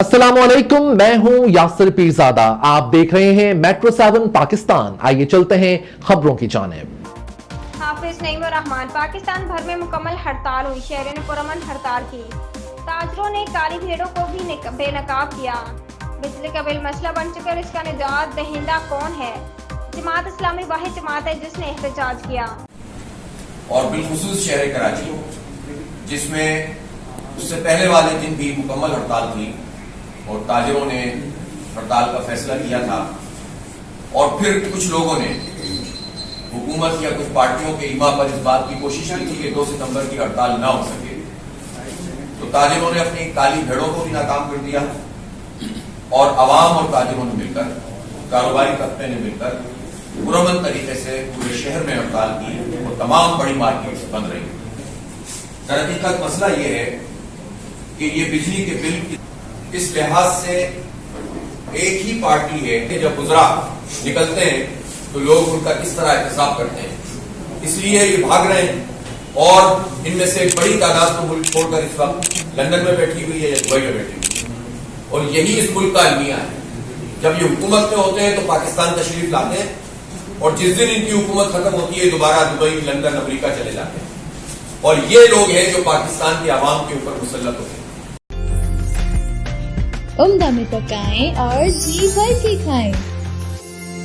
अस्सलाम वालेकुम, मैं हूं यासिर पीरजादा। आप देख रहे हैं मेट्रो 7 पाकिस्तान। आइए चलते हैं खबरों की जानिब। हाफिज नईम और रहमान। पाकिस्तान भर में मुकम्मल हड़ताल हुई। शहरों ने पुरअमन हड़ताल की। ताजरों ने काली भेड़ों को भी बेनकाब किया। बिजली का बिल मसला बन चुका है, इसका निजात दहिंदा कौन है? जमात इस्लामी वाहिद जमात है जिसने एहतजाज किया। और बिलखुसूस शहर कराची, जिसमें उससे पहले वाले दिन भी मुकम्मल हड़ताल थी और ताजिरों ने हड़ताल का फैसला किया था, और फिर कुछ लोगों ने हुकूमत या कुछ पार्टियों के इमा पर इस बात की कोशिश की थी कि 2 सितंबर की हड़ताल ना हो सके, तो ताजिरों ने अपनी काली भेड़ों को भी नाकाम कर दिया और अवाम और ताजिरों ने मिलकर, कारोबारी तबके ने मिलकर पुरअमन तरीके से पूरे शहर में हड़ताल की और तमाम बड़ी मार्केट्स बंद रही। दरअसल मसला ये है कि ये बिजली के बिल इस लिहाज से एक ही पार्टी है कि जब गुजरा निकलते हैं तो लोग उनका किस तरह एहतसाब करते हैं, इसलिए ये भाग रहे हैं। और इनमें से एक बड़ी तादाद तो मुल्क छोड़कर इस वक्त लंदन में बैठी हुई है या दुबई में बैठी हुई है, और यही इस मुल्क का अलमिया है। जब ये हुकूमत में होते हैं तो पाकिस्तान तशरीफ लाते हैं, और जिस दिन इनकी हुकूमत खत्म होती है दोबारा दुबई, लंदन, अमेरिका चले जाते हैं। और ये लोग हैं जो पाकिस्तान के अवाम के ऊपर मुसल्लत होते हैं। उम्दा में पकाएं और जी भर के खाएं।